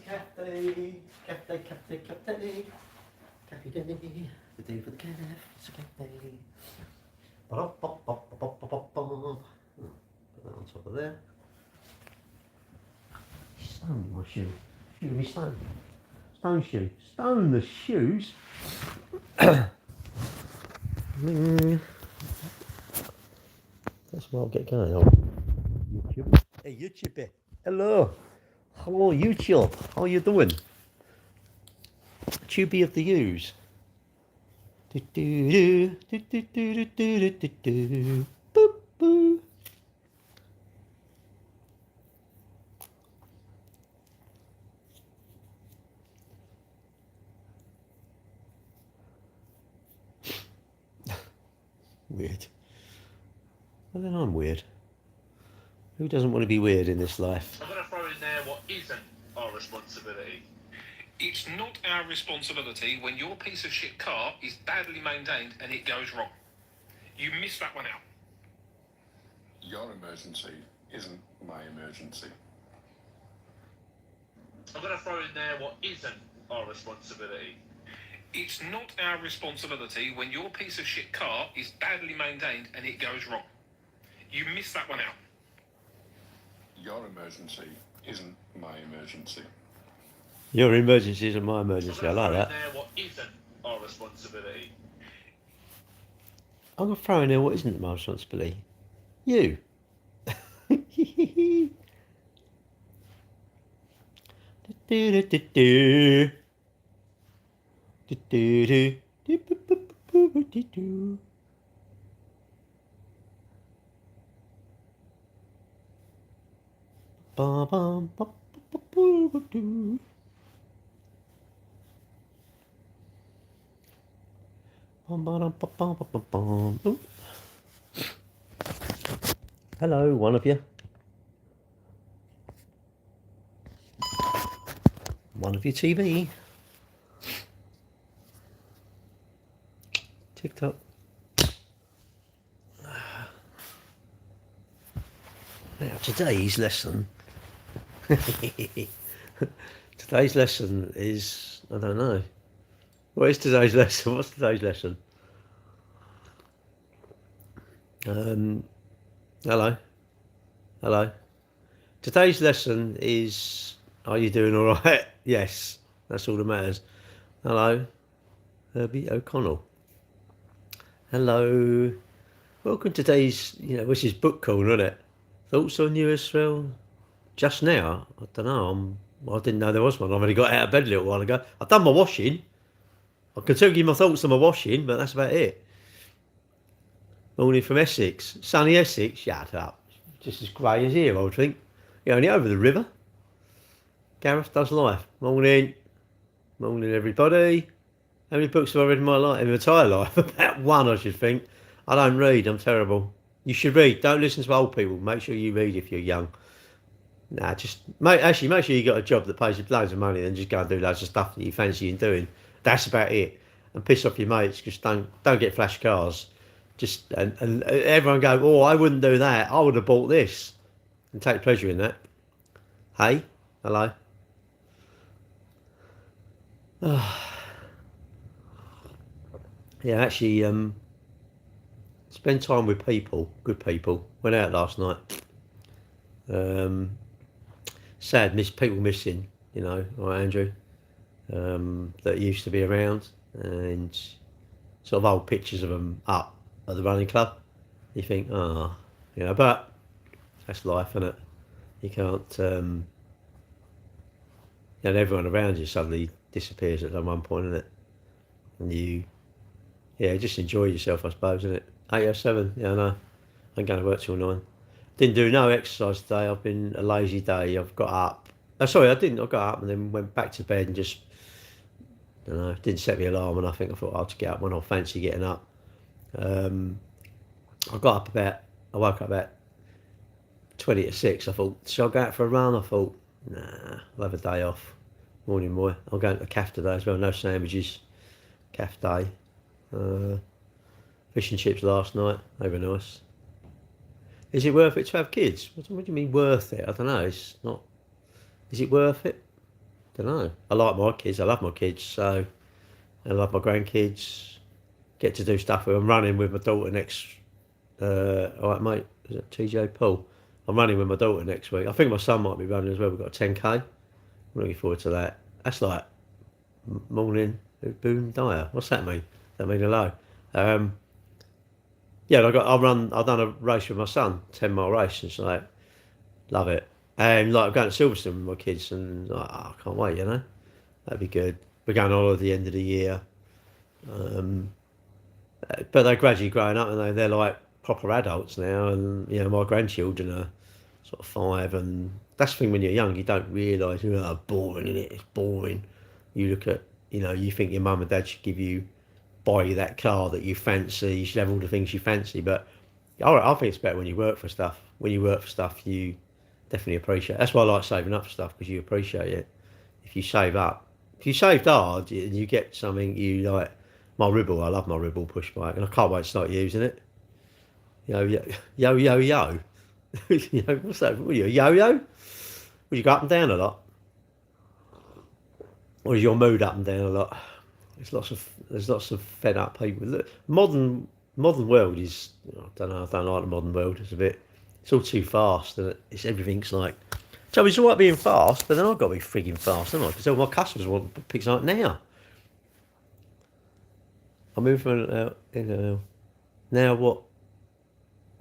Cafe, cafe, cafe, cafe, cafe day. The day for the cafe. It's a cafe. Ba-da-ba-ba-ba-ba-ba-ba. Put that on top of there. Stone my shoe. Shoe me stone. Stone shoe. Stone the shoes. That's where I'll get going on YouTube. Hey YouTube. Hello. Hello YouTube. How you doing? Tubey of the U's. Do do do do do do do do do. Boop boop. Weird. Well, then I'm weird. Who doesn't want to be weird in this life? I'm going to throw in there what isn't our responsibility. It's not our responsibility when your piece of shit car is badly maintained and it goes wrong. You missed that one out. Your emergency isn't my emergency. I'm going to throw in there what isn't our responsibility. It's not our responsibility when your piece of shit car is badly maintained and it goes wrong. You missed that one out. Your emergency isn't my emergency. Your emergency isn't my emergency. I like that. There what isn't our responsibility. I'm going to throw in there what isn't my responsibility. You. Do do do do. Do do do. Do do do do do. Ba bum ba ba ba ba do. Bum ba dum ba bum ba bum. Ooh. Hello, one of you. One of your TV. TikTok. Now today's lesson. Today's lesson is, I don't know. What is today's lesson? What's today's lesson? Hello. Hello. Today's lesson is, are you doing all right? Yes, that's all that matters. Hello. Herbie O'Connell. Hello. Welcome to today's, which is book call, isn't it? Thoughts on you, Israel? Just now? I don't know. I didn't know there was one. I've only got out of bed a little while ago. I've done my washing. I can tell you my thoughts on my washing, but that's about it. Morning from Essex. Sunny Essex? Shut up. Just as grey as here, I would think. You're only over the river. Gareth does life. Morning. Morning, everybody. How many books have I read in my life, in my entire life? About one, I should think. I don't read. I'm terrible. You should read. Don't listen to old people. Make sure you read if you're young. Nah, just make sure you got a job that pays you loads of money, and just go and do loads of stuff that you fancy doing. That's about it. And piss off your mates. Just don't get flash cars. Just and everyone go, oh, I wouldn't do that. I would have bought this, and take pleasure in that. Hey, hello. Yeah, actually, spend time with people, good people. Went out last night. Sad, people missing, right, Andrew, that used to be around, and sort of old pictures of them up at the running club. You think, but that's life, isn't it? You can't, everyone around you suddenly disappears at one point, isn't it? And you, just enjoy yourself, I suppose, isn't it? 8:07, I know. I'm going to work till 9. Didn't do no exercise today. I've been a lazy day. I've got up. Sorry, I didn't. I got up and then went back to bed and just, I don't know, didn't set the alarm, and I think I thought I'll just get up when I fancy getting up. I woke up about 20 to 6. I thought, shall I go out for a run? I thought, nah, I'll have a day off. Morning, boy. I'm going to the cafe today as well. No sandwiches. Cafe day. Fish and chips last night. They were nice. Is it worth it to have kids? What do you mean worth it? I don't know. It's not. Is it worth it? don't know. I like my kids. I love my kids. So I love my grandkids. Get to do stuff with. I'm running with my daughter next. All right, mate. Is it TJ Paul? I'm running with my daughter next week. I think my son might be running as well. We've got a 10k. I'm looking forward to that. That's like morning. Boom Dyer. What's that mean? That mean hello. Yeah, I've done a race with my son, 10 mile race, and it's like, love it. And like I'm going to Silverstone with my kids, and like, I can't wait. That'd be good. We're going all at the end of the year. But they're gradually growing up, and they're like proper adults now. And my grandchildren are sort of 5, and that's the thing when you're young, you don't realise, boring, isn't it? It's boring. You look at, you think your mum and dad should buy you that car that you fancy. You should have all the things you fancy. But I think it's better when you work for stuff. When you work for stuff, you definitely appreciate it. That's why I like saving up for stuff, because you appreciate it. If you save up, if you saved hard and you get something you like, my Ribble, I love my Ribble push bike, and I can't wait to start using it. Yo. What's that? What are you, a yo-yo? Would you go up and down a lot? Or is your mood up and down a lot? There's lots of fed up people. The modern world is, I don't know. I don't like the modern world. It's all too fast, and everything's like. So it's all right being fast, but then I've got to be frigging fast, haven't I? Because all my customers want to pick something up now. I move from now what?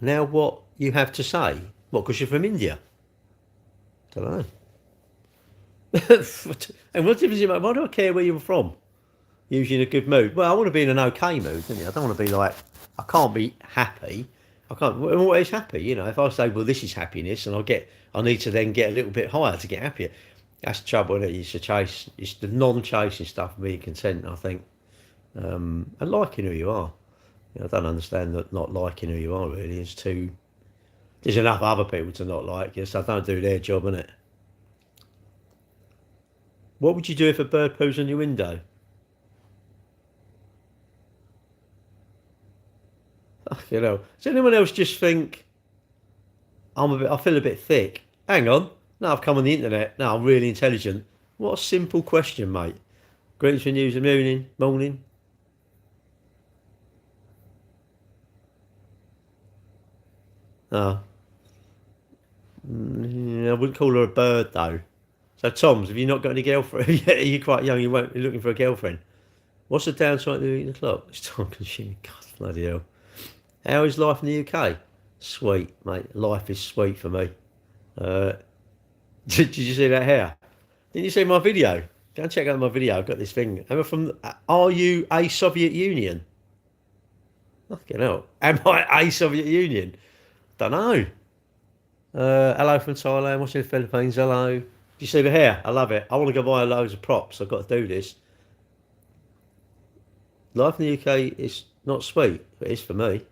Now what you have to say? What? Because you're from India? Don't know. And what difference it make? Why do I care where you're from? Usually in a good mood. Well, I want to be in an okay mood, don't you? I don't want to be like, I can't be happy. I can't. What is happy? If I say, well, this is happiness, and I need to then get a little bit higher to get happier. That's the trouble, isn't it? It's a chase. It's the non-chasing stuff, being content, I think, and liking who you are. I don't understand that not liking who you are really. There's enough other people to not like you, so don't do their job, innit? What would you do if a bird poos on your window? Does anyone else just think I feel a bit thick? Hang on. Now I've come on the internet. Now I'm really intelligent. What a simple question, mate. Greetings from news and morning. Oh. I wouldn't call her a bird though. So Tom's, have you not got any girlfriend? Are you quite young? You're looking for a girlfriend. What's the downside to eating the clock? It's time consuming. God, bloody hell. How is life in the UK? Sweet, mate. Life is sweet for me. Did you see that hair? Didn't you see my video? Go and check out my video. I've got this thing. Are you a Soviet Union? Fucking hell. Am I a Soviet Union? Don't know. Hello from Thailand. Watching the Philippines. Hello. Do you see the hair? I love it. I want to go buy loads of props. I've got to do this. Life in the UK is not sweet, but it's for me.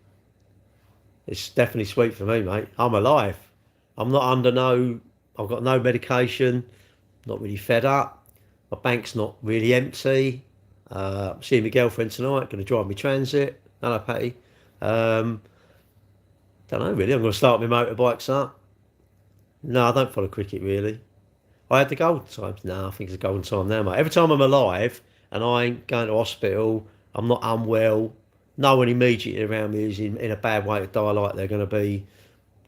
It's definitely sweet for me, mate. I'm alive. I'm not I've got no medication, not really fed up. My bank's not really empty. I'm seeing my girlfriend tonight, going to drive me transit. Hello, Patty. Don't know, really. I'm going to start my motorbikes up. No, I don't follow cricket, really. I had the golden times. No, I think it's a golden time now, mate. Every time I'm alive and I ain't going to hospital, I'm not unwell, no one immediately around me is in a bad way to die like they're going to be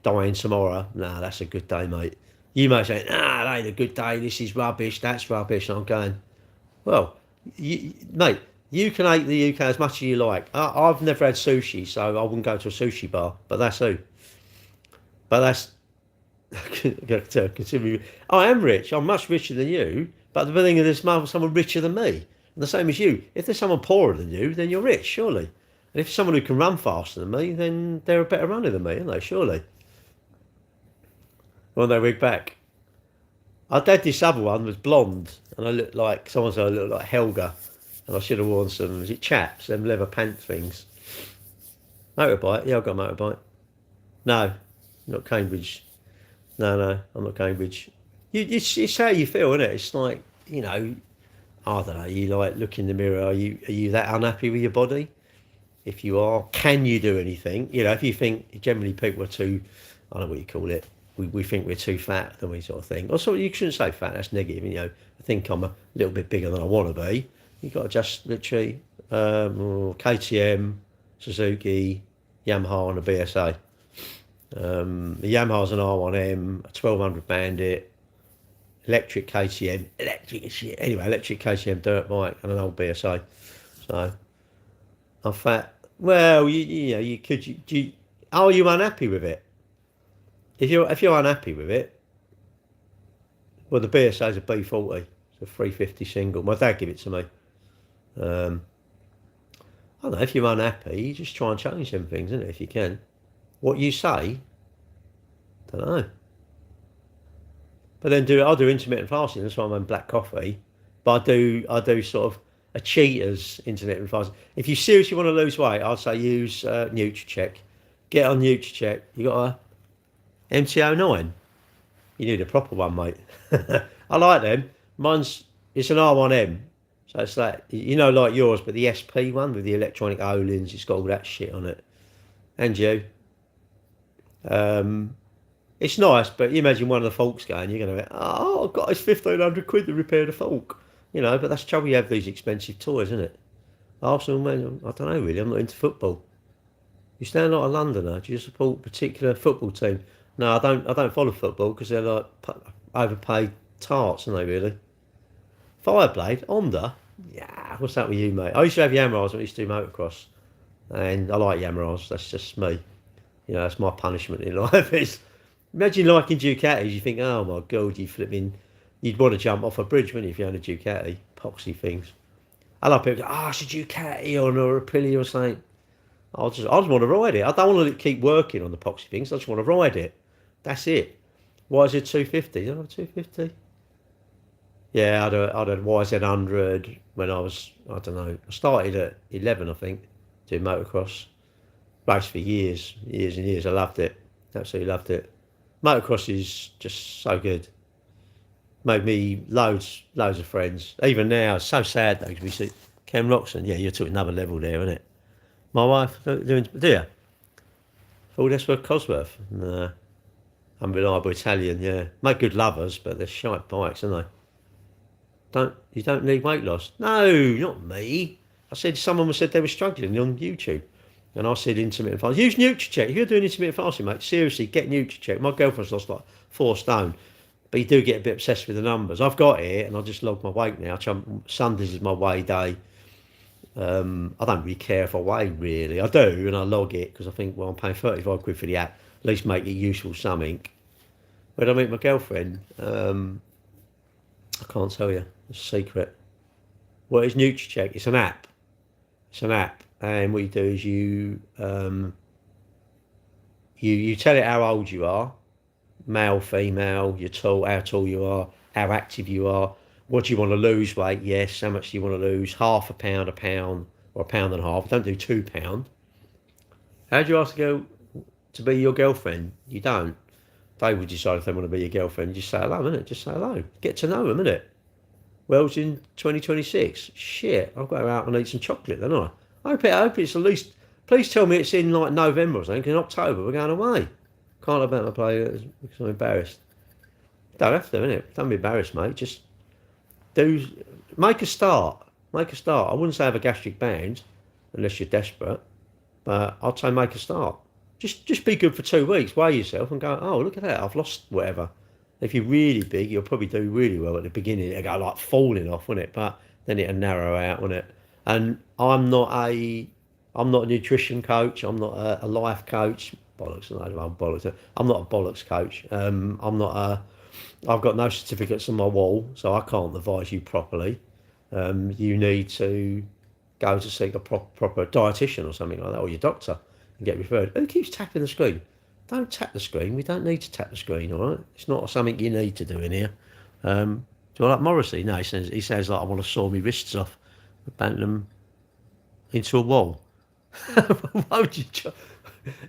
dying tomorrow. Nah, that's a good day, mate. You may say, nah, that ain't a good day, this is rubbish, that's rubbish. And I'm going, well, mate, you can hate the UK as much as you like. I've never had sushi, so I wouldn't go to a sushi bar, but that's who. But that's, consider me, I am rich, I'm much richer than you, but the thing is there's someone richer than me. And the same as you. If there's someone poorer than you, then you're rich, surely. And if someone who can run faster than me, then they're a better runner than me, aren't they? Surely. When they rig back. I did this other one, was blonde, and I looked like, someone said I looked like Helga, and I should have worn some, was it chaps, them leather pant things. Motorbike? Yeah, I've got a motorbike. No, not Cambridge. No, I'm not Cambridge. It's how you feel, isn't it? It's like, I don't know, you like look in the mirror, are you that unhappy with your body? If you are, can you do anything? If you think, generally people are too, I don't know what you call it, we think we're too fat, don't we, sort of thing. Or so you shouldn't say fat, that's negative, you know. I think I'm a little bit bigger than I want to be. You've got to just literally KTM, Suzuki, Yamaha and a BSA. The Yamaha's an R1M, a 1200 Bandit, electric KTM, electric as shit. Anyway, electric KTM dirt bike and an old BSA. So I'm fat. Well, you know, you could. Are you unhappy with it? If you're unhappy with it, well, the BSA's a B40. It's a 350 single. My dad gave it to me. I don't know. If you're unhappy, you just try and change them things, isn't it? If you can. What you say, don't know. But then I'll do intermittent fasting. That's why I'm on black coffee. But I do sort of a cheater's intermittent fasting. If you seriously want to lose weight, I'd say use Nutricheck. Get on Nutricheck. You got a MT09. You need a proper one, mate. I like them. It's an R1M. So it's like, you know, like yours, but the SP one with the electronic Olins, it's got all that shit on it. And you. It's nice, but you imagine one of the forks going, you're going to go, oh, I've got this 1,500 quid to repair the fork. You know, but that's the trouble, you have these expensive toys, isn't it? Arsenal, man, I don't know really, I'm not into football. You stand like a Londoner, do you support a particular football team? No, I don't follow football because they're like overpaid tarts, aren't they really? Fireblade, Honda, yeah, what's that with you, mate? I used to have Yamahas when I used to do motocross, and I like Yamahas, that's just me. You know, that's my punishment in life. Is imagine liking Ducatis, you think, oh my God, you'd want to jump off a bridge, wouldn't you, if you own a Ducati? Poxy things. I love people go, it's a Ducati or a Aprilia or something. I just want to ride it. I don't want to keep working on the poxy things, I just want to ride it. That's it. Why is it 250? Did I have 250? Yeah, I had a YZ100 when I was, I don't know, I started at 11, I think, doing motocross. Raced for years and years. I loved it. Absolutely loved it. Motocross is just so good. Made me loads of friends. Even now, it's so sad though, because we see Ken Roxon. Yeah, you're to another level there, isn't it? My wife, do you? Oh, that's for Cosworth. Nah. Unreliable Italian, yeah. Make good lovers, but they're shite bikes, aren't they? You don't need weight loss. No, not me. I said someone said they were struggling on YouTube. And I said intermittent fasting. Use Nutricheck. If you're doing intermittent fasting, mate, seriously, get Nutricheck. My girlfriend's lost like 4 stone. But you do get a bit obsessed with the numbers. I've got it, and I just log my weight now. Sundays is my weigh day. I don't really care if I weigh, really. I do, and I log it, because I think, well, I'm paying 35 quid for the app. At least make it useful something. When I meet my girlfriend, I can't tell you. It's a secret. What is Nutricheck? It's an app. And what you do is you tell it how old you are, male, female, how tall you are, how active you are, what do you want to lose weight, yes, how much do you want to lose, half a pound, or a pound and a half, don't do 2 pounds. How do you ask a girl to be your girlfriend? You don't. They would decide if they want to be your girlfriend, you just say hello, innit? Just say hello. Get to know them, innit? Well, it's in 2026. Shit, I've got to go out and eat some chocolate, then, I hope it's at least, please tell me it's in like November or something, in October we're going away. Can't about my play because I'm embarrassed. Don't have to, innit? Don't be embarrassed, mate. Just make a start. I wouldn't say have a gastric band, unless you're desperate, but I'd say make a start. Just be good for 2 weeks, weigh yourself and go, oh, look at that, I've lost whatever. If you're really big, you'll probably do really well at the beginning. It'll go like falling off, wouldn't it? But then it'll narrow out, wouldn't it? And I'm not a nutrition coach. I'm not a life coach. Bollocks, bollocks. I'm not a bollocks coach. I've got no certificates on my wall, so I can't advise you properly. You need to go to seek a proper dietitian or something like that, or your doctor, and get referred. Who keeps tapping the screen? Don't tap the screen. We don't need to tap the screen, all right? It's not something you need to do in here. Do I like Morrissey? No, he says like I want to saw my wrists off. Bent them into a wall. Why would you?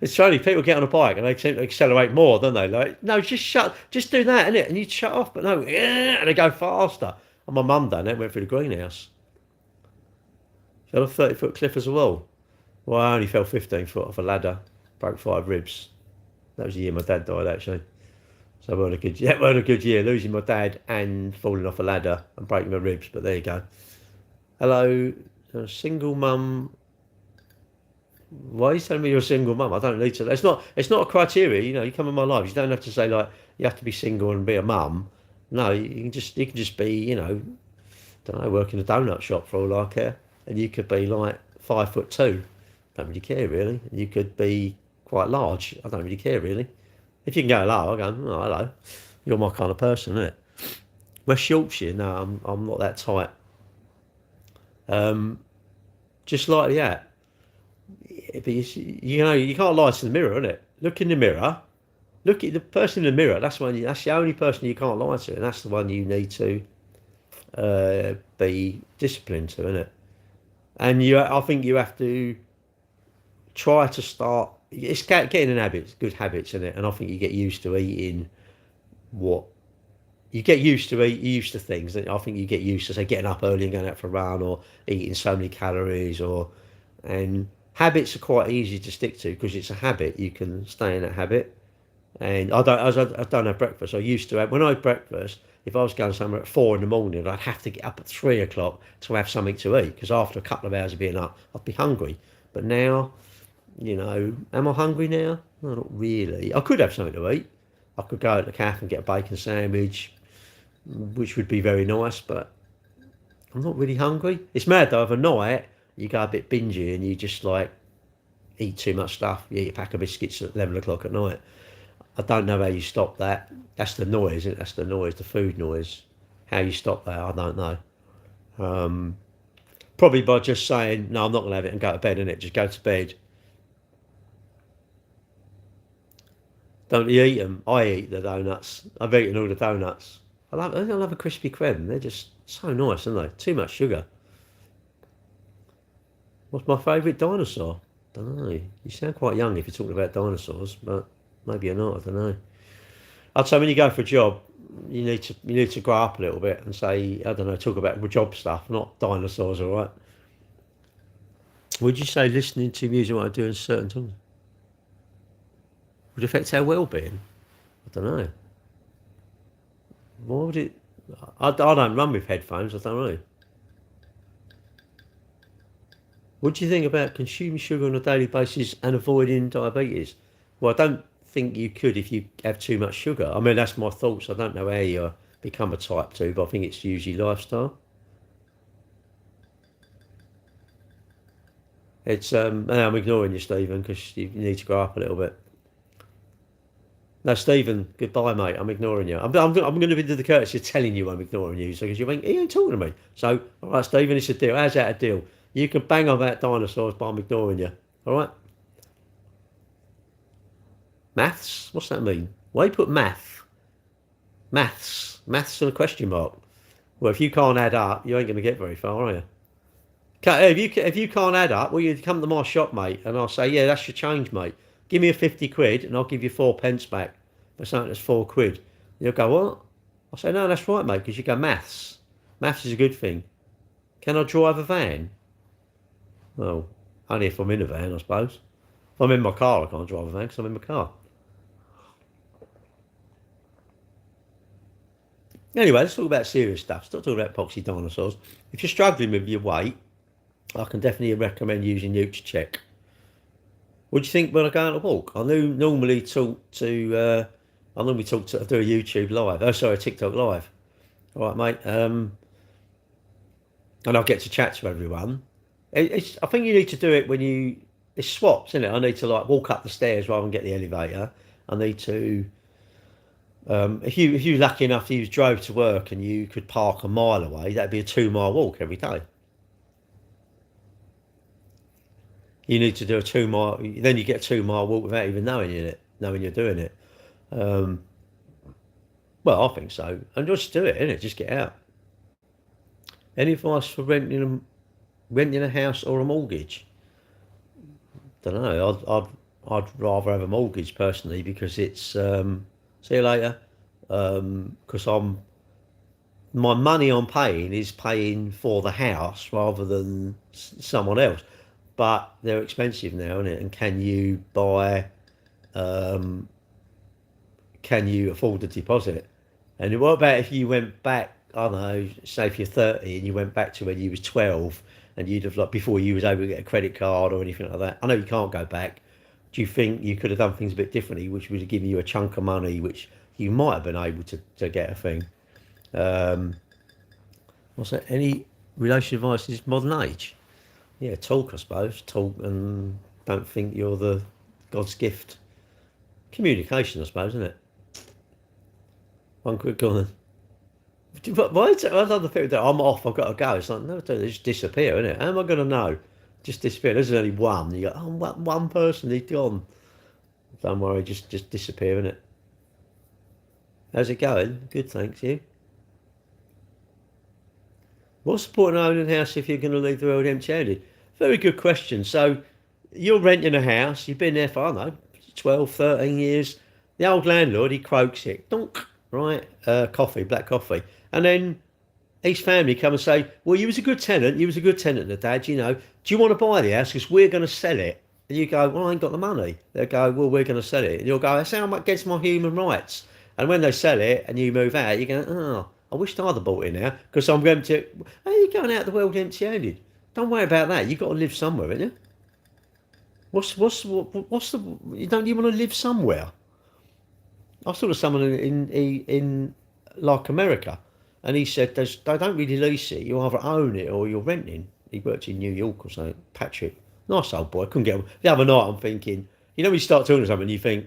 It's funny. People get on a bike and they seem to accelerate more, don't they? Like, no, just do that, innit? And you shut off, but no, and they go faster. And my mum done that. Went through the greenhouse. Fell off 30-foot cliff as a wall. Well, I only fell 15 foot off a ladder. Broke 5 ribs. That was the year my dad died, actually. So that weren't a good year, losing my dad and falling off a ladder and breaking my ribs. But there you go. Hello, single mum. Why are you telling me you're a single mum? I don't need to. It's not a criteria. You know, you come in my life. You don't have to say like you have to be single and be a mum. No, you can just be, you know, don't know, work in a donut shop for all I care. And you could be like 5'2". Don't really care really. You could be quite large. I don't really care really. If you can go hello, I go, oh, hello. You're my kind of person, isn't it? West Yorkshire, no, I'm not that tight. Just like that. But you know, you can't lie to the mirror, innit? Look in the mirror. Look at the person in the mirror. That's the only person you can't lie to, and that's the one you need to be disciplined to, innit? And I think you have to try to start. It's getting in habits, good habits, isn't it? And I think you get used to eating what you get used to things. I think you get used to, say, getting up early and going out for a run, or eating so many calories, and habits are quite easy to stick to because it's a habit. You can stay in that habit. And I don't have breakfast. I used to have, when I had breakfast, if I was going somewhere at 4 a.m, I'd have to get up at 3 o'clock to have something to eat, because after a couple of hours of being up, I'd be hungry. But now, you know, am I hungry now? No, not really. I could have something to eat. I could go to the cafe and get a bacon sandwich, which would be very nice, but I'm not really hungry. It's mad though, overnight, you go a bit bingy and you just like eat too much stuff. You eat a pack of biscuits at 11 o'clock at night. I don't know how you stop that. That's the noise, isn't it? That's the noise, the food noise. How you stop that, I don't know. Probably by just saying, no, I'm not going to have it and go to bed, innit? Just go to bed. Don't you eat them? I eat the donuts. I've eaten all the donuts. I love a Krispy Kreme. They're just so nice, aren't they? Too much sugar. What's my favourite dinosaur? Don't know. You sound quite young if you're talking about dinosaurs, but maybe you're not. I don't know. I'd say when you go for a job, you need to grow up a little bit and say, I don't know, talk about job stuff, not dinosaurs. All right. Would you say listening to music while doing certain things would affect our well-being? I don't know. Why would it? I don't run with headphones. I don't know. What do you think about consuming sugar on a daily basis and avoiding diabetes? Well, I don't think you could if you have too much sugar. I mean, that's my thoughts. I don't know how you become a type 2, but I think it's usually lifestyle. It's I'm ignoring you, Stephen, because you need to grow up a little bit. No, Stephen, goodbye, mate. I'm ignoring you. I'm going to be the courtesy of telling you I'm ignoring you, because you ain't talking to me. So, all right, Stephen, it's a deal. How's that a deal? You can bang on about dinosaurs, but I'm ignoring you. All right? Maths? What's that mean? Why you put math? Maths and a question mark. Well, if you can't add up, you ain't going to get very far, are you? If you can't add up, well, you come to my shop, mate, and I'll say, yeah, that's your change, mate. Give me a 50 quid and I'll give you 4 pence back for something that's 4 quid. You'll go, what? I'll say, no, that's right, mate, because you go, maths. Maths is a good thing. Can I drive a van? Well, only if I'm in a van, I suppose. If I'm in my car, I can't drive a van because I'm in my car. Anyway, let's talk about serious stuff. Stop talking about poxy dinosaurs. If you're struggling with your weight, I can definitely recommend using NutriCheck. What do you think when I go on a walk? I normally talk to do a YouTube live. Oh, sorry, TikTok live. All right, mate. And I'll get to chat to everyone. I think you need to do it when it's swaps, isn't it? I need to like walk up the stairs rather than get the elevator. I need to. If you're lucky enough you drove to work and you could park a mile away, that'd be a 2-mile walk every day. You need to do a 2-mile, then you get a 2-mile walk without even knowing you're doing it. Well, I think so. And just do it, innit? Just get out. Any advice for renting a house or a mortgage? Don't know. I'd rather have a mortgage personally, because it's see you later. Because my money I'm paying is paying for the house rather than someone else. But they're expensive now, isn't it? And can you can you afford the deposit? And what about if you went back, I don't know, say if you're 30 and you went back to when you was 12 and you'd have, like, before you was able to get a credit card or anything like that. I know you can't go back. Do you think you could have done things a bit differently, which would have given you a chunk of money, which you might have been able to get a thing? What's that? Any relationship advice is modern age? Yeah, talk, I suppose. Talk and don't think you're the God's gift. Communication, I suppose, isn't it? One quick comment. Why is it other people that I'm off, I've got to go? It's like, no, they just disappear, isn't it? How am I going to know? Just disappear. There's only one. You go, oh, one person, he's gone. Don't worry, just disappear, innit? How's it going? Good, thanks, you. What's the point of owning a house if you're going to leave the world empty-handed? Very good question. So, you're renting a house, you've been there for, I don't know, 12, 13 years. The old landlord, he croaks it. Donk, right? Coffee, black coffee. And then his family come and say, well, you was a good tenant, Dad, you know. Do you want to buy the house? Because we're going to sell it. And you go, well, I ain't got the money. They go, well, we're going to sell it. And you'll go, that's how much against my human rights. And when they sell it and you move out, you go, oh, I wish I'd have bought it now because I'm going to. How are you going out the world empty-handed? Don't worry about that. You've got to live somewhere, haven't you? What's the? You don't you want to live somewhere? I saw someone in like America, and he said they don't really lease it. You either own it or you're renting. He worked in New York or something. Patrick, nice old boy. I couldn't get him. The other night I'm thinking, you know, when you start talking to someone, you think,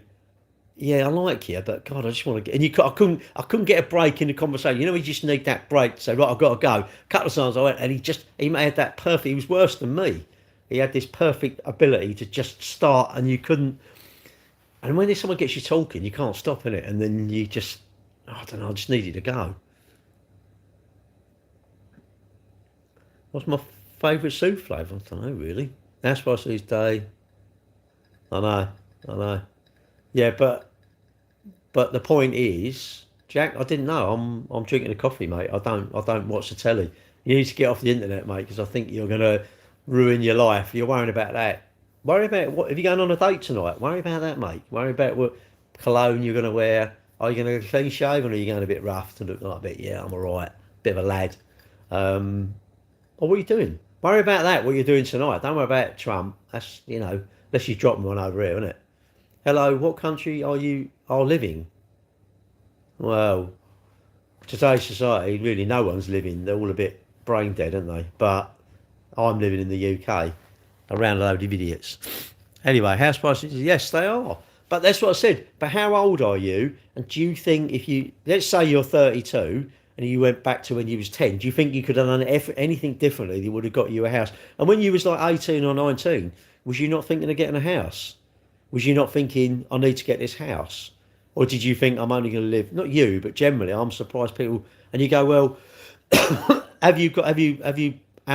yeah, I like you, but God, I just want to get. And I couldn't get a break in the conversation. You know, you just need that break to say, right, I've got to go. A couple of times I went, and he made that perfect. He was worse than me. He had this perfect ability to just start, and you couldn't. And when someone gets you talking, you can't stop in it, and then you just, I don't know, I just needed to go. What's my favourite soup flavour? I don't know, really. Ash Barsley's Day. I know. Yeah, but the point is, Jack, I didn't know. I'm drinking a coffee, mate. I don't watch the telly. You need to get off the internet, mate, because I think you're gonna ruin your life. You're worrying about that. Worry about what if you're going on a date tonight. Worry about that, mate. Worry about what cologne you're gonna wear. Are you gonna clean shaven or are you going a bit rough to look like a bit? Yeah, I'm alright. Bit of a lad. Or what are you doing? Worry about that. What you're doing tonight. Don't worry about Trump. That's unless you drop me one over here, isn't it? Hello, what country are you living? Well, today's society, really no one's living. They're all a bit brain dead, aren't they? But I'm living in the UK, around a load of idiots. Anyway, house prices, yes, they are. But that's what I said. But how old are you? And do you think let's say you're 32 and you went back to when you was 10, do you think you could have done anything differently that would have got you a house? And when you was like 18 or 19, was you not thinking of getting a house? Was you not thinking, I need to get this house? Or did you think I'm only going to live, not you, but generally, I'm surprised people, and you go, well, how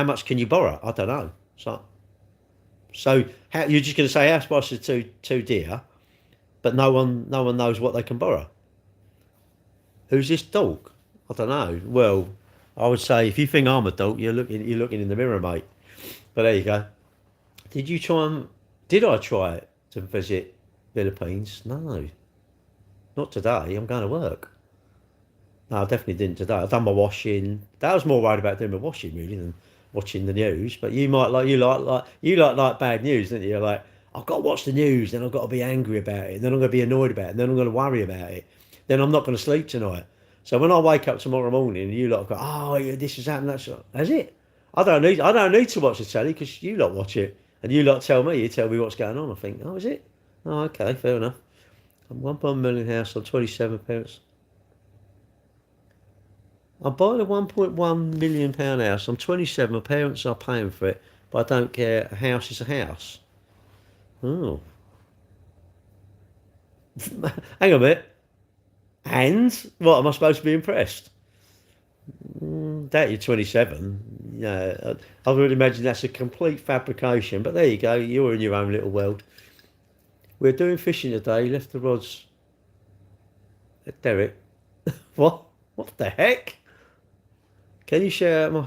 much can you borrow? I don't know. So you're just going to say house prices are too dear, but no one knows what they can borrow. Who's this dog? I don't know. Well, I would say if you think I'm a dog, you're looking in the mirror, mate. But there you go. Did I try to visit Philippines? No, not today. I'm going to work. No, I definitely didn't today. I've done my washing. I was more worried about doing my washing really than watching the news. But you like bad news, don't you? You're like, I've got to watch the news, then I've got to be angry about it, then I'm going to be annoyed about it, then I'm going to worry about it, then I'm not going to sleep tonight. So when I wake up tomorrow morning and you lot go, oh, yeah, this has happened, that's it. I don't need to watch the telly because you lot watch it and you lot tell me what's going on. I think, oh, is it? Oh, okay, fair enough. I'm 1.1 million house on 27 pounds. I'm buying a £1.1 million house. I'm 27. My parents are paying for it, but I don't care. A house is a house. Oh. Hang on a minute. And what? Am I supposed to be impressed? That you're 27. Yeah, I would imagine that's a complete fabrication. But there you go. You're in your own little world. We're doing fishing today. Left the rods. Derek. What? What the heck? Can you share my...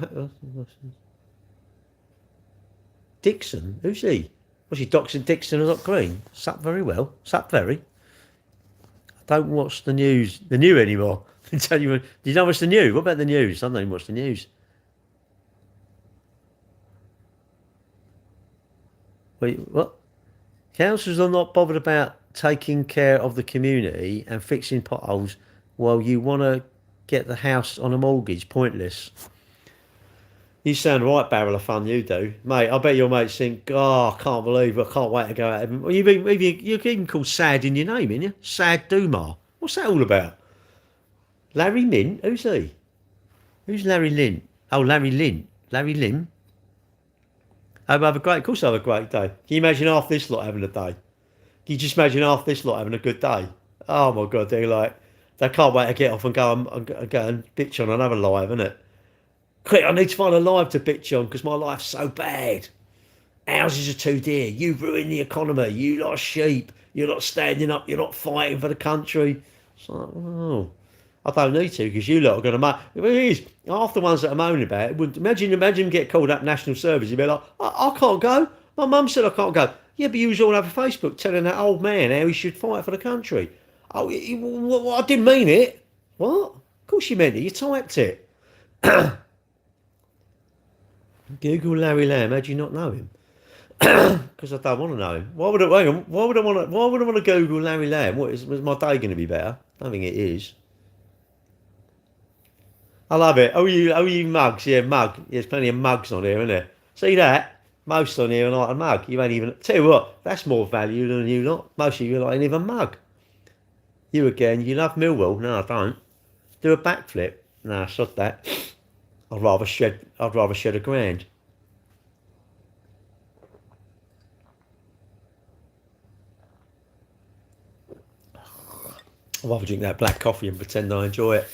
Dixon? Who's he? Was he Doxon Dixon or not Green? Sup very well. Sup very. don't watch the news anymore. Tell you, do you not watch the news? What about the news? I don't even watch the news. Wait, what? Councils are not bothered about taking care of the community and fixing potholes while you want to get the house on a mortgage. Pointless. You sound right barrel of fun, you do. Mate, I bet your mates think, oh, I can't believe I can't wait to go out. Well, you're even called Sad in your name, ain't you? Sad Dumar. What's that all about? Larry Lint? Who's he? Who's Larry Lint? Oh, Larry Lint. Larry Lint? Of course I have a great day. Can you imagine half this lot having a day? Can you just imagine half this lot having a good day? Oh my God, they can't wait to get off and go and bitch on another live, innit? Quick, I need to find a live to bitch on because my life's so bad. Houses are too dear. You've ruined the economy. You lot are sheep. You're not standing up. You're not fighting for the country. It's like, oh, I don't need to because you lot are going to moan. It is. Half the ones that are moaning about it would imagine get called up national service. You'd be like, I can't go. My mum said I can't go. Yeah, but you was all over Facebook telling that old man how he should fight for the country. Oh, I didn't mean it. What? Of course you meant it. You typed it. Google Larry Lamb. How do you not know him? Because I don't want to know him. Why would I want to Google Larry Lamb? Was my day going to be better? I don't think it is. I love it. Oh, you mugs. Yeah, mug. Yeah, there's plenty of mugs on here, isn't there? See that? Most on here are like a mug. You ain't even... Tell you what, that's more value than you lot. Most of you ain't even mug. You again, you love Millwall. No, I don't. Do a backflip. No, sod that. I'd rather shed £1,000. I'd rather drink that black coffee and pretend I enjoy it.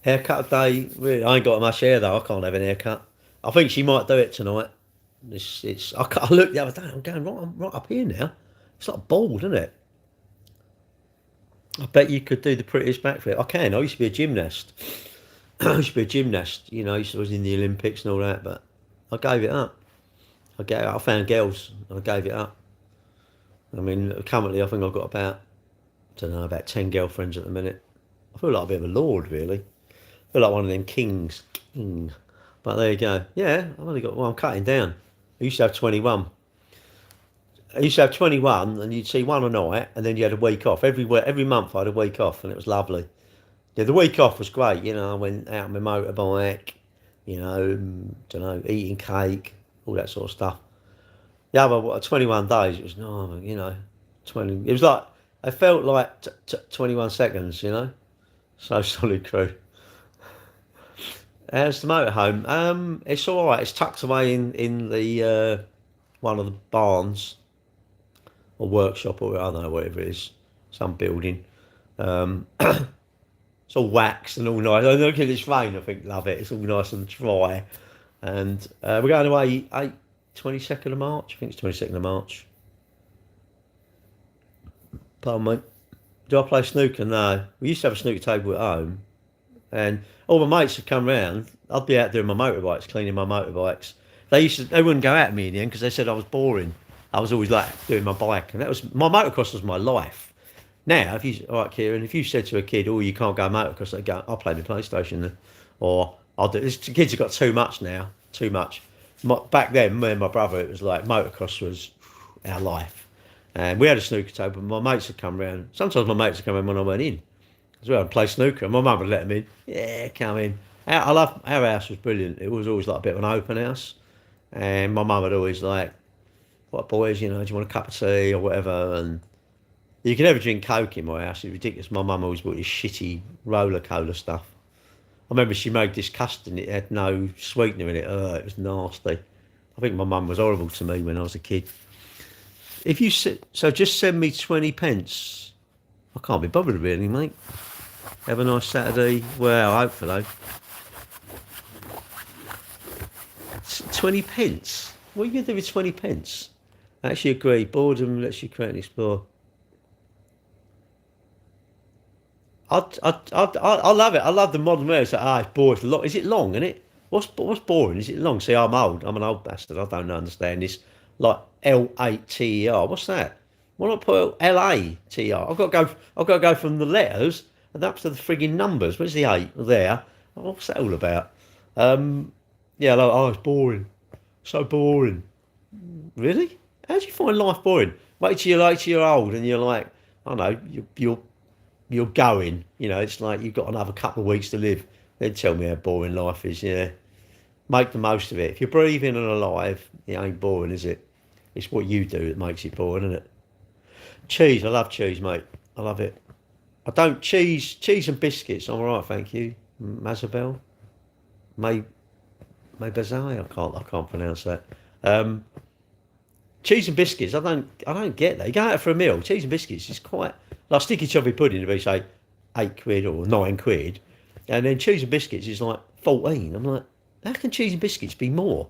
Haircut day, really, I ain't got much hair though. I can't have an haircut. I think she might do it tonight. I looked the other day. I'm going right up here now. It's like bald, isn't it? I bet you could do the prettiest backflip. I can. I used to be a gymnast. I used to be a gymnast. You know, I was in the Olympics and all that, but I gave it up. I found girls. And I gave it up. I mean, currently I think I've got about 10 girlfriends at the minute. I feel like a bit of a lord, really. I feel like one of them kings. But there you go. Yeah, I'm cutting down. I used to have 21. And you'd see one a night, and then you had a week off. Every month I had a week off, and it was lovely. Yeah, the week off was great. You know, I went out on my motorbike, you know, eating cake, all that sort of stuff. The other 21 days, it was, 20. It was like, it felt like 21 seconds, you know. So Solid Crew. How's the motorhome? It's all right. It's tucked away in the one of the barns or workshop or I don't know whatever it is, some building. It's all waxed and all nice. I look at this rain. I think love it. It's all nice and dry. And we're going away 22nd of March. I think it's 22nd of March. Pardon me. Do I play snooker? No. We used to have a snooker table at home. And all my mates would come round. I'd be out doing my motorbikes, cleaning my motorbikes. They wouldn't go out with me in the end because they said I was boring. I was always like doing my bike. And that was, my motocross was my life. Now, all right, Kieran, if you said to a kid, oh, you can't go motocross, they go, I'll play the PlayStation then. Or I'll do this. Kids have got too much now. Too much. Back then, me and my brother, it was like motocross was our life. And we had a snooker table, and my mates would come round. Sometimes my mates would come in when I went in as well and play snooker. And my mum would let them in. Yeah, come in. Our house was brilliant. It was always like a bit of an open house. And my mum would always like, what boys, do you want a cup of tea or whatever? And you can never drink Coke in my house. It's ridiculous. My mum always bought this shitty roller cola stuff. I remember she made this custard and it had no sweetener in it. It was nasty. I think my mum was horrible to me when I was a kid. So just send me 20 pence. I can't be bothered really, mate. Have a nice Saturday. Well, hopefully. 20 pence? What are you going to do with 20 pence? I actually agree. Boredom lets you create and explore. I love it. I love the modern way. It's like, it's boring. It's long. Is it long, isn't it? What's boring? Is it long? See, I'm old. I'm an old bastard. I don't understand this. Like Later. What's that? Why not put LATR? I've got to go from the letters and up to the frigging numbers. Where's the 8 there? What's that all about? Yeah, like, oh, it's boring. So boring. Really? How do you find life boring? Wait till you're 80 years old and you're like, I don't know, you're going. You know, it's like you've got another couple of weeks to live. Then tell me how boring life is. Yeah, make the most of it. If you're breathing and alive, it ain't boring, is it? It's what you do that makes it boring, isn't it? Cheese, I love cheese, mate. I love it. I don't cheese and biscuits. I'm alright, thank you. Mazabel, May Bazai. I can't pronounce that. Cheese and biscuits. I don't get that. You go out for a meal. Cheese and biscuits is quite like sticky toffee pudding to be say £8 or £9, and then cheese and biscuits is like 14. I'm like, how can cheese and biscuits be more?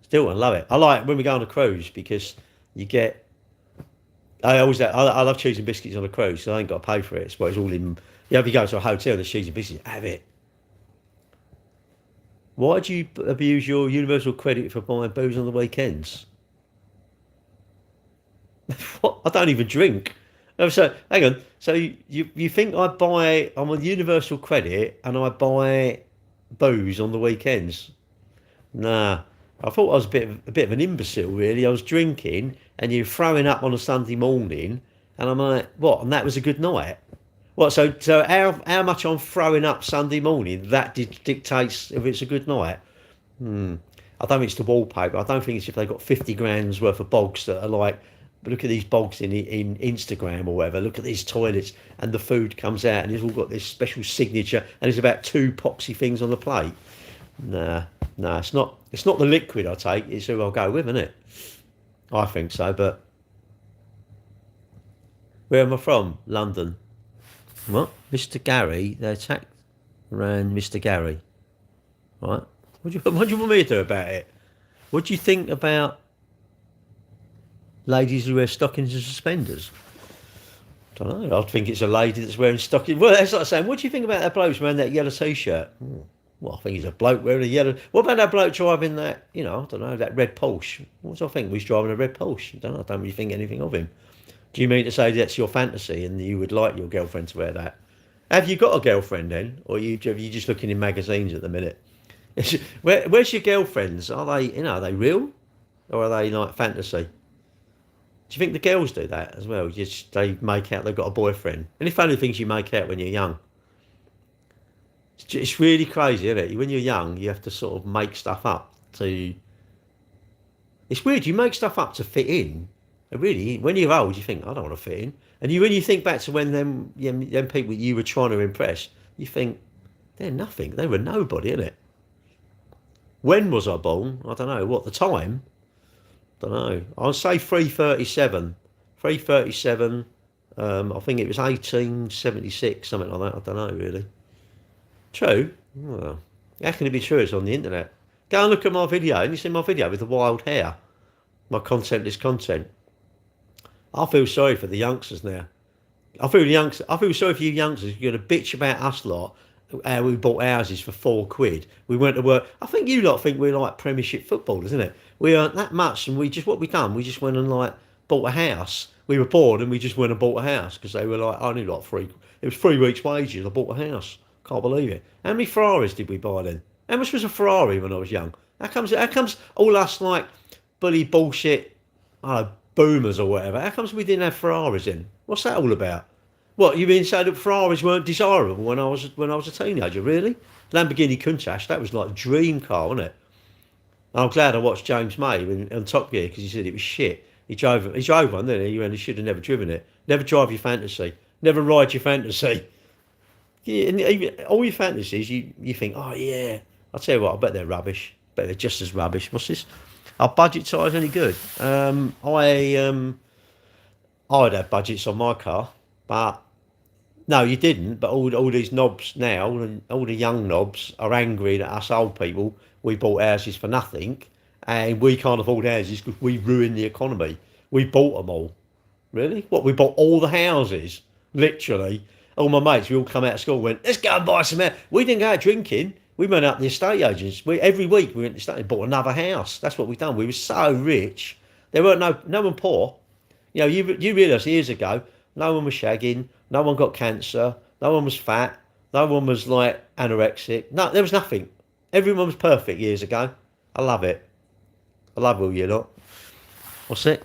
Still, I love it. I like it when we go on a cruise because you get. I love cheese and biscuits on a cruise, so I ain't got to pay for it. It's what it's all in. If you go to a hotel and there's cheese and biscuits, have it. Why do you abuse your universal credit for buying booze on the weekends? What? I don't even drink. So hang on. So you think I'm on universal credit and I buy booze on the weekends? Nah. I thought I was a bit of an imbecile, really. I was drinking, and you're throwing up on a Sunday morning, and I'm like, what? And that was a good night. What? So how much I'm throwing up Sunday morning that dictates if it's a good night? I don't think it's the wallpaper. I don't think it's if they've got 50 grand's worth of bogs that are like, look at these bogs in Instagram or whatever. Look at these toilets, and the food comes out, and it's all got this special signature, and there's about 2 poxy things on the plate. Nah, it's not. It's not the liquid I take. It's who I'll go with, isn't it? I think so. But where am I from? London. What? Mr. Gary? They attacked around Mr. Gary. Right? What do you want me to do about it? What do you think about ladies who wear stockings and suspenders? I don't know. I think it's a lady that's wearing stockings. Well, that's like saying, what do you think about that bloke wearing that yellow t-shirt? Well, I think he's a bloke wearing a yellow. What about that bloke driving that, I don't know, that red Porsche? What do I think? He's driving a red Porsche. I don't really think anything of him. Do you mean to say that's your fantasy and you would like your girlfriend to wear that? Have you got a girlfriend then? Or are you just looking in magazines at the minute? Where's your girlfriends? Are they real? Or are they like fantasy? Do you think the girls do that as well? They make out they've got a boyfriend. Any funny things you make out when you're young? It's really crazy, isn't it? When you're young, you have to sort of make stuff up to. It's weird. You make stuff up to fit in. Really, when you're old, you think I don't want to fit in. And when you think back to when them people you were trying to impress, you think they're nothing. They were nobody, innit? When was I born? I don't know. What the time? I don't know. I'll say 337. 337. I think it was 1876, something like that. I don't know really. True? Well, how can it be true? It's on the internet. Go and look at my video, and you see my video with the wild hair. My content is content. I feel sorry for the youngsters now. I feel sorry for you youngsters. You're going to bitch about us lot. How we bought houses for £4. We went to work. I think you lot think we're like Premiership footballers, isn't it? We earned that much, and we just what we done. We just went and like bought a house. We were bored, and we just went and bought a house because they were like only like 3. It was 3 weeks' wages. I bought a house. Can't believe it. How many Ferraris did we buy then? How much was a Ferrari when I was young? How comes all us like bully bullshit, boomers or whatever? How comes we didn't have Ferraris in? What's that all about? What, you mean say that Ferraris weren't desirable when I was a teenager? Really? Lamborghini Countach, that was like a dream car, wasn't it? I'm glad I watched James May on Top Gear because he said it was shit. He drove one, didn't he? And he should have never driven it. Never drive your fantasy. Never ride your fantasy. Yeah, and even, all your fantasies, you think, oh yeah. I'll tell you what, I bet they're rubbish. I bet they're just as rubbish. What's this? Our budget size any good? I'd have budgets on my car, but no, you didn't. But all these knobs now, and all the young knobs are angry that us old people, we bought houses for nothing, and we can't afford houses because we ruined the economy. We bought them all. Really? What? We bought all the houses, literally. All my mates, we all come out of school and went, let's go and buy some house. We didn't go out drinking. We went up the estate agents. Every week we went to the estate and bought another house. That's what we done. We were so rich. There weren't no one poor. You know, you realise years ago, no one was shagging, no one got cancer, no one was fat, no one was like anorexic. No, there was nothing. Everyone was perfect years ago. I love it. I love all you lot. What's it?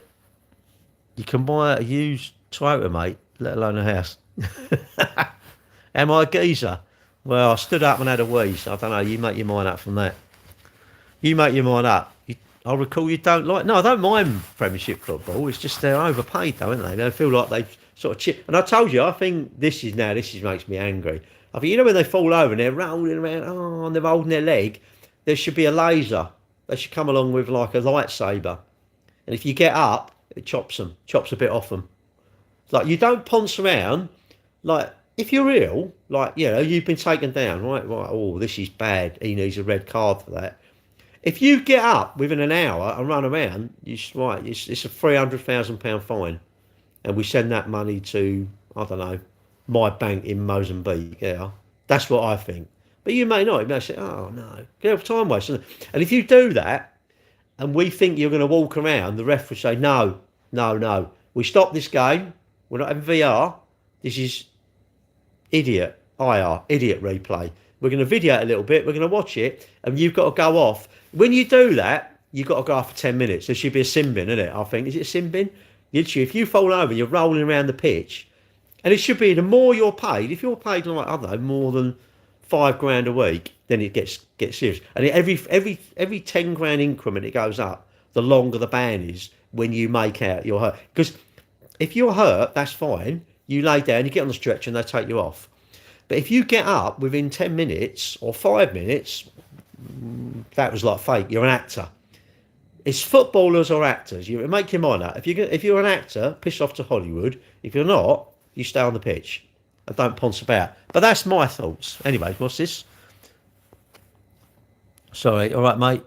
You can buy a used Toyota, mate, let alone a house. Am I a geezer? Well, I stood up and had a wheeze. I don't know. You make your mind up from that. You make your mind up. I recall you don't like. No, I don't mind Premiership football. It's just they're overpaid, though, aren't they? They feel like they sort of chip. And I told you, I think this makes me angry. I think, you know, when they fall over and they're rolling around, and they're holding their leg, there should be a laser. They should come along with like a lightsaber. And if you get up, it chops a bit off them. Like, you don't ponce around. Like, if you're ill, like, you know, you've been taken down, right? Oh, this is bad. He needs a red card for that. If you get up within an hour and run around, it's a £300,000 fine. And we send that money to, I don't know, my bank in Mozambique. Yeah, that's what I think. But you may not. You may say, oh, no, get off time waste. And if you do that, and we think you're going to walk around, the ref will say, no. We stop this game. We're not having VR. This is idiot replay. We're going to video it a little bit. We're going to watch it. And you've got to go off. When you do that, you've got to go off for 10 minutes. There should be a sin bin, isn't it? I think. Is it a sin bin? Literally, if you fall over, you're rolling around the pitch. And it should be the more you're paid. If you're paid, like, I don't know, more than £5,000 a week, then it gets serious. And every 10 grand increment it goes up, the longer the ban is when you make out you're hurt. Because if you're hurt, that's fine. You lay down, you get on the stretcher, and they take you off. But if you get up within 10 minutes or 5 minutes, that was like fake. You're an actor. It's footballers or actors. You make your mind up. If you're an actor, piss off to Hollywood. If you're not, you stay on the pitch and don't ponce about. But that's my thoughts. Anyway, what's this? Sorry, all right, mate.